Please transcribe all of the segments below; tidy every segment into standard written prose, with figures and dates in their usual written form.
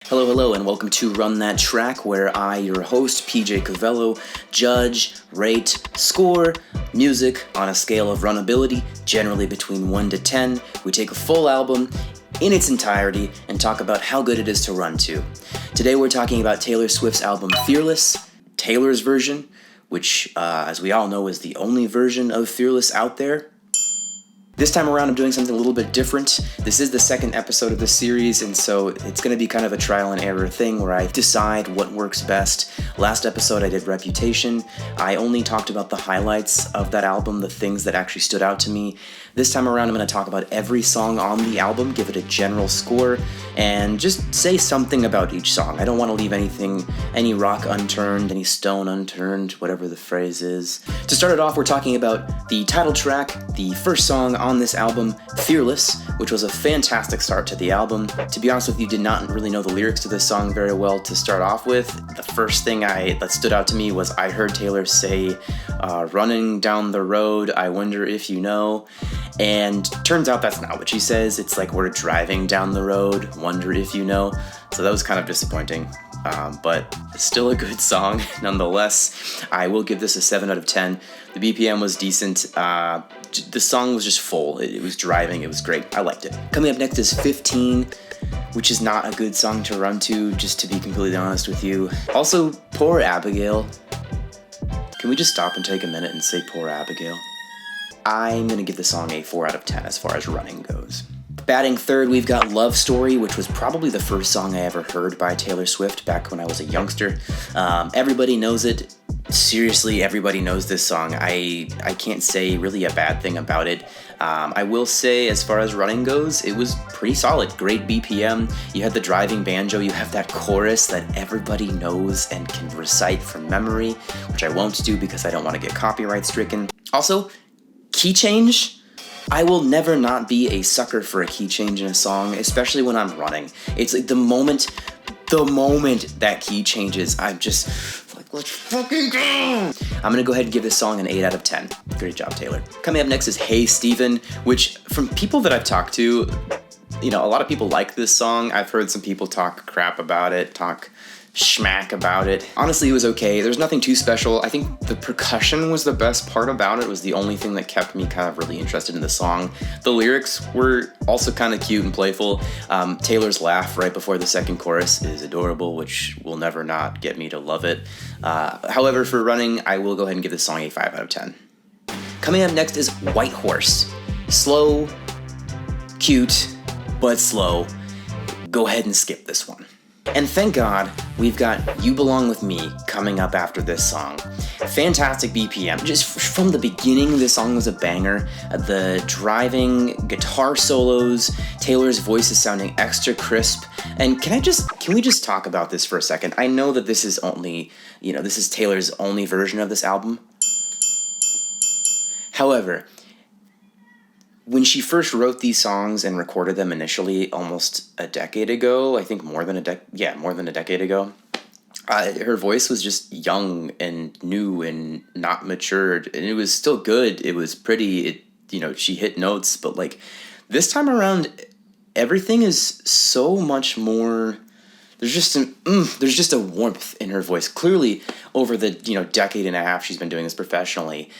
Hello, hello, and welcome to Run That Track, where I, your host, PJ Covello, judge, rate, score music on a scale of runnability, generally between 1 to 10. We take a full album in its entirety and talk about how good it is to run to. Today we're talking about Taylor Swift's album Fearless, Taylor's version, which, as we all know, is the only version of Fearless out there. This time around, I'm doing something a little bit different. This is the second episode of the series, and so it's going to be kind of a trial and error thing where I decide what works best. Last episode, I did Reputation. I only talked about the highlights of that album, the things that actually stood out to me. This time around, I'm going to talk about every song on the album, give it a general score, and just say something about each song. I don't want to leave any rock unturned, any stone unturned, whatever the phrase is. To start it off, we're talking about the title track, the first song on this album, Fearless, which was a fantastic start to the album. To be honest with you, did not really know the lyrics to this song very well to start off with. The first thing that stood out to me was I heard Taylor say, running down the road, I wonder if you know. And turns out that's not what she says. It's like we're driving down the road, wonder if you know. So that was kind of disappointing. But still a good song nonetheless. I will give this a 7 out of 10. The BPM was decent. The song was just full. It was driving. It was great. I liked it. Coming up next is 15, which is not a good song to run to, just to be completely honest with you. Also, Poor Abigail. Can we just stop and take a minute and say Poor Abigail? I'm going to give the song a 4 out of 10 as far as running goes. Batting third, we've got Love Story, which was probably the first song I ever heard by Taylor Swift back when I was a youngster. Everybody knows it. Seriously, everybody knows this song. I can't say really a bad thing about it. I will say, as far as running goes, it was pretty solid. Great BPM. You had the driving banjo. You have that chorus that everybody knows and can recite from memory, which I won't do because I don't want to get copyright stricken. Also, key change. I will never not be a sucker for a key change in a song, especially when I'm running. It's like the moment that key changes, I'm just like, let's fucking go! I'm gonna go ahead and give this song an 8 out of 10. Great job, Taylor. Coming up next is Hey Stephen, which from people that I've talked to, a lot of people like this song. I've heard some people talk crap about it, talk schmack about it. Honestly, it was okay. There's nothing too special. I think the percussion was the best part about it. It was the only thing that kept me kind of really interested in the song. The lyrics were also kind of cute and playful. Taylor's laugh right before the second chorus is adorable, which will never not get me to love it. However, for running, I will go ahead and give this song a 5 out of 10. Coming up next is White Horse. Slow, cute, but slow. Go ahead and skip this one. And thank God, we've got You Belong With Me coming up after this song. Fantastic BPM. Just from the beginning, this song was a banger. The driving, guitar solos, Taylor's voice is sounding extra crisp. And can we just talk about this for a second? I know that this is this is Taylor's only version of this album. However, when she first wrote these songs and recorded them initially almost a decade ago, I think more than a decade ago, her voice was just young and new and not matured, and it was still good. It was pretty, she hit notes, but like this time around, everything is so much more. There's just a warmth in her voice. Clearly, over the decade and a half she's been doing this professionally,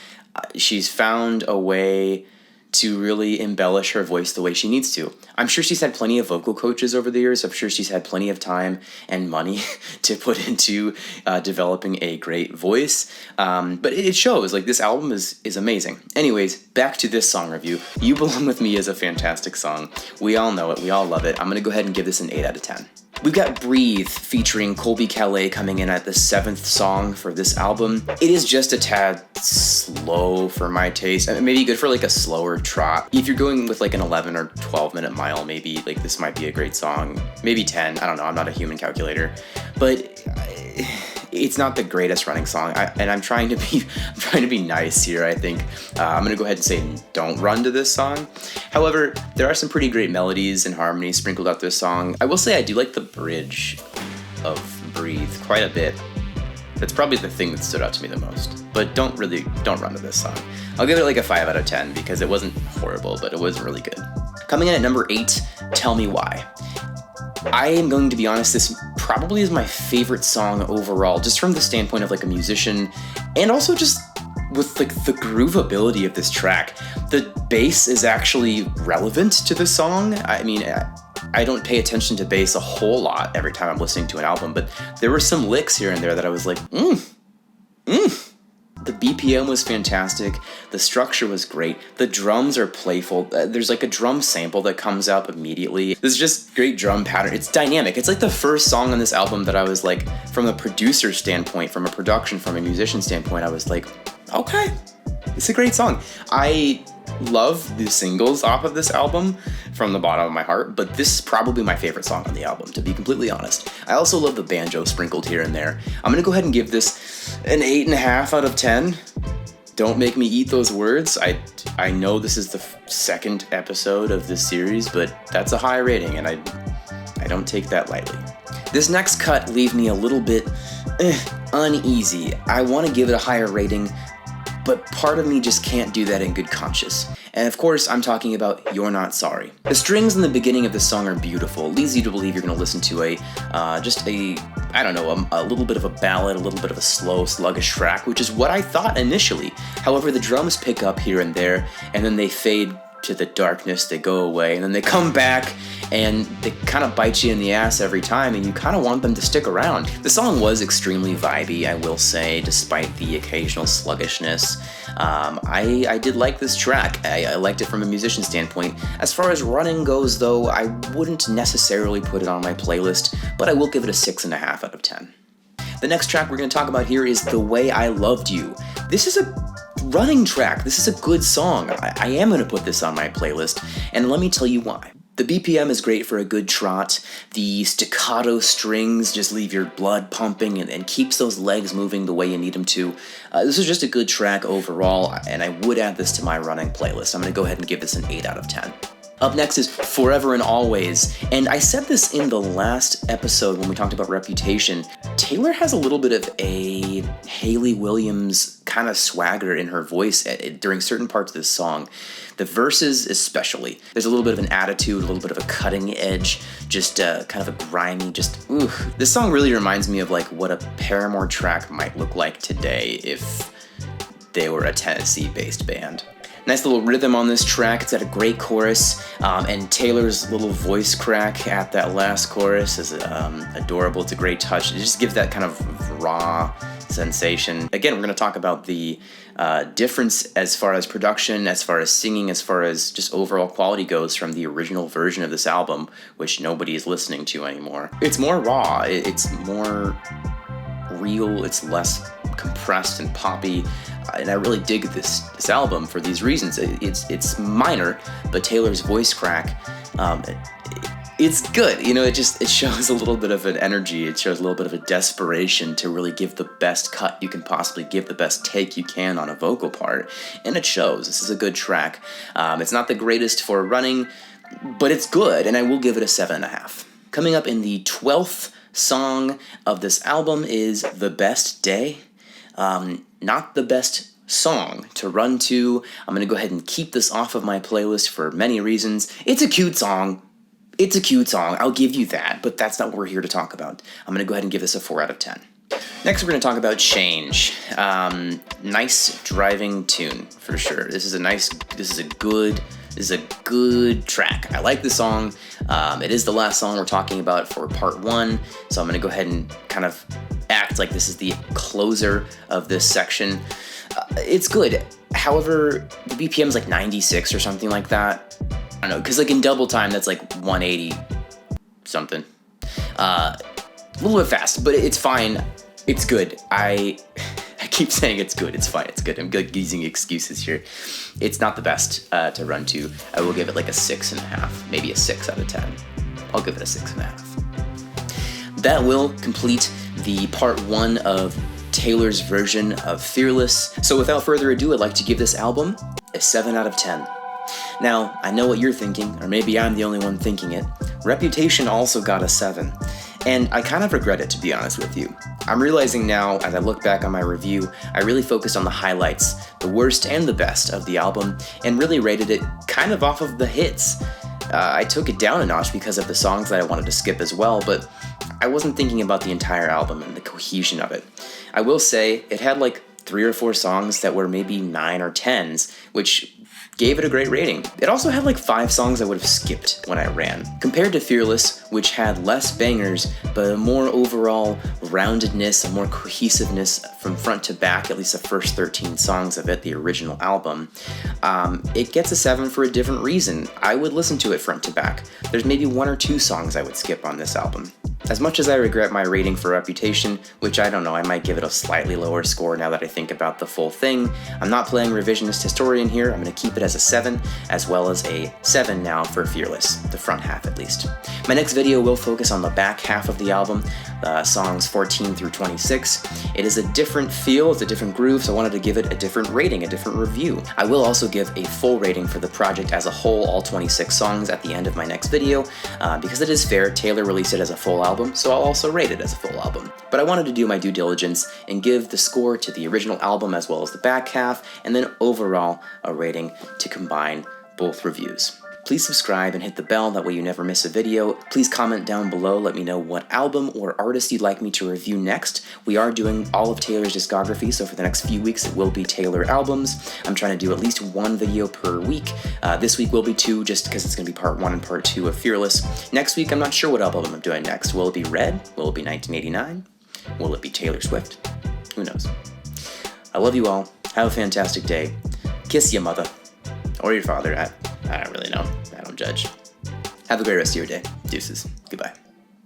she's found a way to really embellish her voice the way she needs to. I'm sure she's had plenty of vocal coaches over the years. I'm sure she's had plenty of time and money to put into developing a great voice. But it shows, like, this album is amazing. Anyways, back to this song review. You Belong With Me is a fantastic song. We all know it. We all love it. I'm going to go ahead and give this an 8 out of 10. We've got Breathe featuring Colby Calais coming in at the 7th song for this album. It is just a tad slow for my taste. I mean, maybe good for like a slower trot. If you're going with like an 11 or 12 minute mile, maybe like this might be a great song. Maybe 10, I don't know, I'm not a human calculator. But it's not the greatest running song, and I'm trying to be nice here. I think I'm gonna go ahead and say don't run to this song. However, there are some pretty great melodies and harmonies sprinkled out this song. I will say I do like the bridge of Breathe quite a bit. That's probably the thing that stood out to me the most. But don't run to this song. I'll give it like a 5 out of 10 because it wasn't horrible, but it was really good. Coming in at number 8, Tell Me Why. I am going to be honest, this probably is my favorite song overall, just from the standpoint of like a musician, and also just with like the groovability of this track. The bass is actually relevant to the song. I mean, I don't pay attention to bass a whole lot every time I'm listening to an album, but there were some licks here and there that I was like, The BPM was fantastic. The structure was great. The drums are playful. There's like a drum sample that comes up immediately. There's just great drum pattern. It's dynamic. It's like the first song on this album that I was like, from a producer standpoint, from a production, from a musician standpoint, I was like, okay, it's a great song. I love the singles off of this album from the bottom of my heart, but this is probably my favorite song on the album, to be completely honest. I also love the banjo sprinkled here and there. I'm gonna go ahead and give this an 8.5 out of 10. Don't make me eat those words. I know this is the second episode of this series, but that's a high rating, and I don't take that lightly. This next cut leaves me a little bit uneasy. I want to give it a higher rating, but part of me just can't do that in good conscience. And of course, I'm talking about Youre Not Sorry. The strings in the beginning of this song are beautiful. It leads you to believe you're going to listen to a little bit of a ballad, a little bit of a slow, sluggish track, which is what I thought initially. However, the drums pick up here and there, and then they fade to the darkness, they go away, and then they come back, and they kind of bite you in the ass every time, and you kind of want them to stick around. The song was extremely vibey, I will say, despite the occasional sluggishness. I did like this track. I liked it from a musician standpoint. As far as running goes, though, I wouldn't necessarily put it on my playlist, but I will give it a 6.5 out of 10. The next track we're going to talk about here is The Way I Loved You. This is a running track. This is a good song. I am going to put this on my playlist, and let me tell you why. The BPM is great for a good trot. The staccato strings just leave your blood pumping and keeps those legs moving the way you need them to. This is just a good track overall, and I would add this to my running playlist. I'm going to go ahead and give this an 8 out of 10. Up next is Forever and Always, and I said this in the last episode when we talked about Reputation. Taylor has a little bit of a Hayley Williams kind of swagger in her voice during certain parts of this song. The verses especially. There's a little bit of an attitude, a little bit of a cutting edge, just kind of a grimy, This song really reminds me of like what a Paramore track might look like today if they were a Tennessee-based band. Nice little rhythm on this track. It's got a great chorus, and Taylor's little voice crack at that last chorus is adorable. It's a great touch. It just gives that kind of raw sensation. Again, we're going to talk about the difference as far as production, as far as singing, as far as just overall quality goes from the original version of this album, which nobody is listening to anymore. It's more raw. It's more real. It's less compressed and poppy. And I really dig this album for these reasons. It's minor, but Taylor's voice crack, it's good. You know, it shows a little bit of an energy. It shows a little bit of a desperation to really give the best cut you can possibly give, the best take you can on a vocal part, and it shows. This is a good track. It's not the greatest for running, but it's good, and I will give it a 7.5. Coming up in the 12th song of this album is The Best Day. Not the best song to run to. I'm going to go ahead and keep this off of my playlist for many reasons. It's a cute song. I'll give you that, but that's not what we're here to talk about. I'm going to go ahead and give this a 4 out of 10. Next, we're going to talk about Change. Nice driving tune, for sure. This is a good track. I like the song. It is the last song we're talking about for part 1, so I'm going to go ahead and kind of act like this is the closer of this section. It's good. However, the BPM is like 96 or something like that. I don't know, because like in double time, that's like 180 something. A little bit fast, but it's fine. It's good. I keep saying it's good. It's fine. It's good. I'm good using excuses here. It's not the best to run to. I will give it like a 6.5, maybe a 6 out of 10. I'll give it a 6.5. That will complete the part 1 of Taylor's version of Fearless. So without further ado, I'd like to give this album a 7 out of 10. Now, I know what you're thinking, or maybe I'm the only one thinking it. Reputation also got a 7. And I kind of regret it, to be honest with you. I'm realizing now, as I look back on my review, I really focused on the highlights, the worst and the best of the album, and really rated it kind of off of the hits. I took it down a notch because of the songs that I wanted to skip as well, but I wasn't thinking about the entire album and the cohesion of it. I will say it had like 3 or 4 songs that were maybe 9 or 10s, which gave it a great rating. It also had like 5 songs I would have skipped when I ran. Compared to Fearless, which had less bangers, but a more overall roundedness, a more cohesiveness from front to back, at least the first 13 songs of it, the original album, it gets a 7 for a different reason. I would listen to it front to back. There's maybe 1 or 2 songs I would skip on this album. As much as I regret my rating for Reputation, which I don't know, I might give it a slightly lower score now that I think about the full thing, I'm not playing revisionist historian here. I'm going to keep it as a 7, as well as a 7 now for Fearless, the front half at least. My next video will focus on the back half of the album, songs 14 through 26. It is a different feel, it's a different groove, so I wanted to give it a different rating, a different review. I will also give a full rating for the project as a whole, all 26 songs, at the end of my next video, because it is fair, Taylor released it as a full album, so I'll also rate it as a full album. But I wanted to do my due diligence and give the score to the original album as well as the back half, and then overall a rating to combine both reviews. Please subscribe and hit the bell, that way you never miss a video. Please comment down below, let me know what album or artist you'd like me to review next. We are doing all of Taylor's discography, so for the next few weeks it will be Taylor albums. I'm trying to do at least 1 video per week. This week will be 2, just because it's going to be part 1 and part 2 of Fearless. Next week I'm not sure what album I'm doing next. Will it be Red? Will it be 1989? Will it be Taylor Swift? Who knows? I love you all. Have a fantastic day. Kiss your mother. Or your father. I don't really know. I don't judge. Have a great rest of your day. Deuces. Goodbye.